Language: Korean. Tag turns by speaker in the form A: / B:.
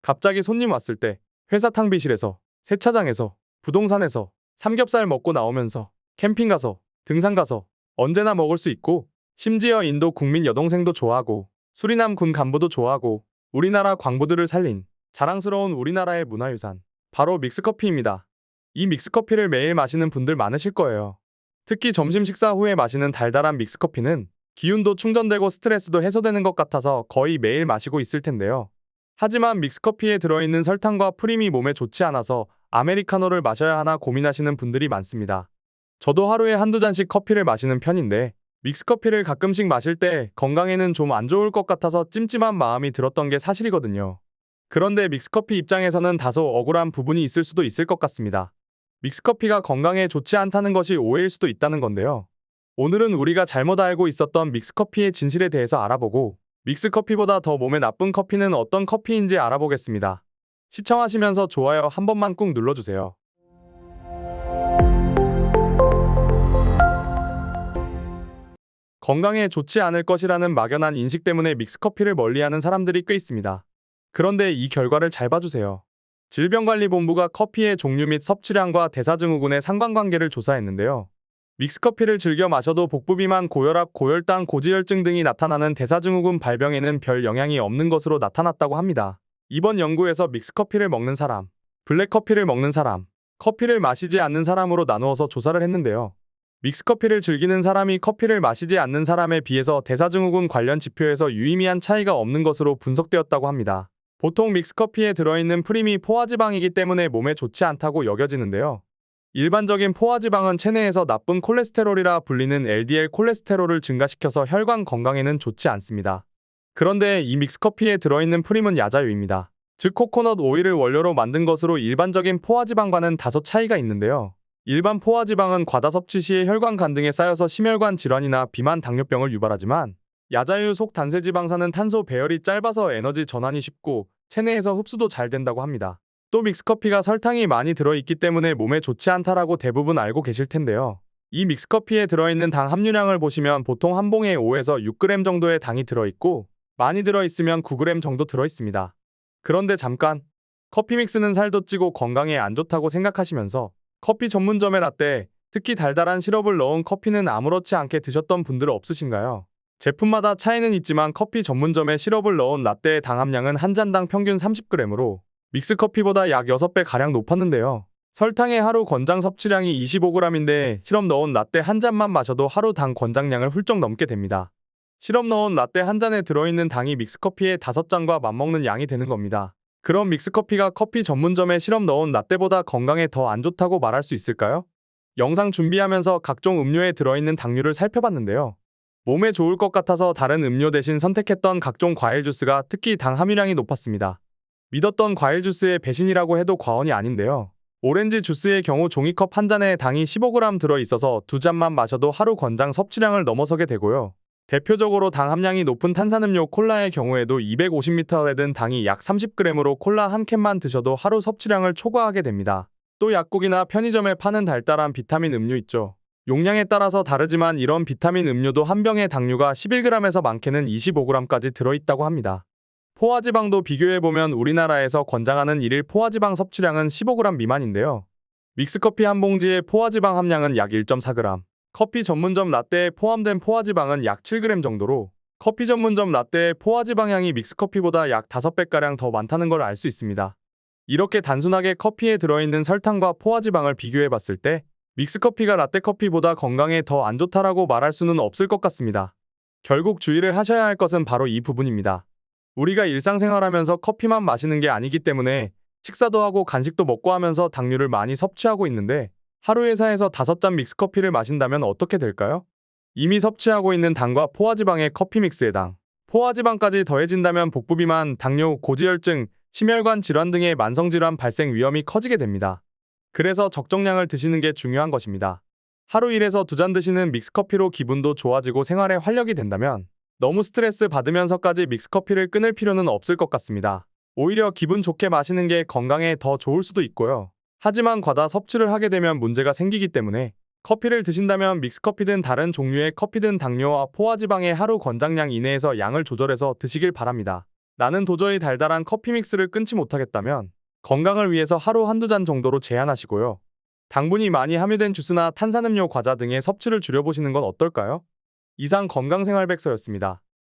A: 갑자기 손님 왔을 때 회사 탕비실에서, 세차장에서, 부동산에서, 삼겹살 먹고 나오면서, 캠핑 가서, 등산 가서 언제나 먹을 수 있고, 심지어 인도 국민 여동생도 좋아하고 수리남 군 간부도 좋아하고 우리나라 광부들을 살린 자랑스러운 우리나라의 문화유산, 바로 믹스커피입니다. 이 믹스커피를 매일 마시는 분들 많으실 거예요. 특히 점심 식사 후에 마시는 달달한 믹스커피는 기운도 충전되고 스트레스도 해소되는 것 같아서 거의 매일 마시고 있을 텐데요. 하지만 믹스커피에 들어있는 설탕과 프림이 몸에 좋지 않아서 아메리카노를 마셔야 하나 고민하시는 분들이 많습니다. 저도 하루에 한두 잔씩 커피를 마시는 편인데, 믹스커피를 가끔씩 마실 때 건강에는 좀 안 좋을 것 같아서 찜찜한 마음이 들었던 게 사실이거든요. 그런데 믹스커피 입장에서는 다소 억울한 부분이 있을 수도 있을 것 같습니다. 믹스커피가 건강에 좋지 않다는 것이 오해일 수도 있다는 건데요. 오늘은 우리가 잘못 알고 있었던 믹스커피의 진실에 대해서 알아보고, 믹스커피보다 더 몸에 나쁜 커피는 어떤 커피인지 알아보겠습니다. 시청하시면서 좋아요 한 번만 꾹 눌러주세요. 건강에 좋지 않을 것이라는 막연한 인식 때문에 믹스커피를 멀리하는 사람들이 꽤 있습니다. 그런데 이 결과를 잘 봐주세요. 질병관리본부가 커피의 종류 및 섭취량과 대사증후군의 상관관계를 조사했는데요. 믹스커피를 즐겨 마셔도 복부비만, 고혈압, 고혈당, 고지혈증 등이 나타나는 대사증후군 발병에는 별 영향이 없는 것으로 나타났다고 합니다. 이번 연구에서 믹스커피를 먹는 사람, 블랙커피를 먹는 사람, 커피를 마시지 않는 사람으로 나누어서 조사를 했는데요. 믹스커피를 즐기는 사람이 커피를 마시지 않는 사람에 비해서 대사증후군 관련 지표에서 유의미한 차이가 없는 것으로 분석되었다고 합니다. 보통 믹스커피에 들어있는 프림이 포화지방이기 때문에 몸에 좋지 않다고 여겨지는데요. 일반적인 포화지방은 체내에서 나쁜 콜레스테롤이라 불리는 LDL 콜레스테롤을 증가시켜서 혈관 건강에는 좋지 않습니다. 그런데 이 믹스커피에 들어있는 프림은 야자유입니다. 즉 코코넛 오일을 원료로 만든 것으로 일반적인 포화지방과는 다소 차이가 있는데요. 일반 포화지방은 과다 섭취 시에 혈관 간등에 쌓여서 심혈관 질환이나 비만, 당뇨병을 유발하지만, 야자유 속 단세지방산은 탄소 배열이 짧아서 에너지 전환이 쉽고 체내에서 흡수도 잘 된다고 합니다. 또 믹스커피가 설탕이 많이 들어있기 때문에 몸에 좋지 않다라고 대부분 알고 계실 텐데요. 이 믹스커피에 들어있는 당 함유량을 보시면 보통 한 봉에 5에서 6g 정도의 당이 들어있고, 많이 들어있으면 9g 정도 들어있습니다. 그런데 잠깐, 커피 믹스는 살도 찌고 건강에 안 좋다고 생각하시면서 커피 전문점의 라떼, 특히 달달한 시럽을 넣은 커피는 아무렇지 않게 드셨던 분들 없으신가요? 제품마다 차이는 있지만 커피 전문점에 시럽을 넣은 라떼의 당 함량은 한 잔당 평균 30g으로 믹스커피보다 약 6배가량 높았는데요. 설탕의 하루 권장 섭취량이 25g인데 시럽 넣은 라떼 한 잔만 마셔도 하루 당 권장량을 훌쩍 넘게 됩니다. 시럽 넣은 라떼 한 잔에 들어있는 당이 믹스커피의 5잔과 맞먹는 양이 되는 겁니다. 그럼 믹스커피가 커피 전문점에 시럽 넣은 라떼보다 건강에 더 안 좋다고 말할 수 있을까요? 영상 준비하면서 각종 음료에 들어있는 당류를 살펴봤는데요. 몸에 좋을 것 같아서 다른 음료 대신 선택했던 각종 과일 주스가 특히 당 함유량이 높았습니다. 믿었던 과일 주스의 배신이라고 해도 과언이 아닌데요. 오렌지 주스의 경우 종이컵 한 잔에 당이 15g 들어있어서 두 잔만 마셔도 하루 권장 섭취량을 넘어서게 되고요. 대표적으로 당 함량이 높은 탄산음료 콜라의 경우에도 250ml에 든 당이 약 30g으로 콜라 한 캔만 드셔도 하루 섭취량을 초과하게 됩니다. 또 약국이나 편의점에 파는 달달한 비타민 음료 있죠. 용량에 따라서 다르지만 이런 비타민 음료도 한 병의 당류가 11g에서 많게는 25g까지 들어있다고 합니다. 포화지방도 비교해보면 우리나라에서 권장하는 일일 포화지방 섭취량은 15g 미만인데요. 믹스커피 한 봉지의 포화지방 함량은 약 1.4g, 커피 전문점 라떼에 포함된 포화지방은 약 7g 정도로 커피 전문점 라떼의 포화지방량이 믹스커피보다 약 5배가량 더 많다는 걸 알 수 있습니다. 이렇게 단순하게 커피에 들어있는 설탕과 포화지방을 비교해봤을 때 믹스커피가 라떼커피보다 건강에 더 안 좋다라고 말할 수는 없을 것 같습니다. 결국 주의를 하셔야 할 것은 바로 이 부분입니다. 우리가 일상생활하면서 커피만 마시는 게 아니기 때문에 식사도 하고 간식도 먹고 하면서 당류를 많이 섭취하고 있는데, 하루에 4에서 5잔 믹스커피를 마신다면 어떻게 될까요? 이미 섭취하고 있는 당과 포화지방의 커피 믹스의 당, 포화지방까지 더해진다면 복부비만, 당뇨, 고지혈증, 심혈관 질환 등의 만성질환 발생 위험이 커지게 됩니다. 그래서 적정량을 드시는 게 중요한 것입니다. 하루 1에서 2잔 드시는 믹스커피로 기분도 좋아지고 생활에 활력이 된다면 너무 스트레스 받으면서까지 믹스커피를 끊을 필요는 없을 것 같습니다. 오히려 기분 좋게 마시는 게 건강에 더 좋을 수도 있고요. 하지만 과다 섭취를 하게 되면 문제가 생기기 때문에 커피를 드신다면 믹스커피든 다른 종류의 커피든 당류와 포화지방의 하루 권장량 이내에서 양을 조절해서 드시길 바랍니다. 나는 도저히 달달한 커피 믹스를 끊지 못하겠다면 건강을 위해서 하루 한두 잔 정도로 제한하시고요. 당분이 많이 함유된 주스나 탄산음료, 과자 등의 섭취를 줄여보시는 건 어떨까요? 이상 건강생활백서였습니다.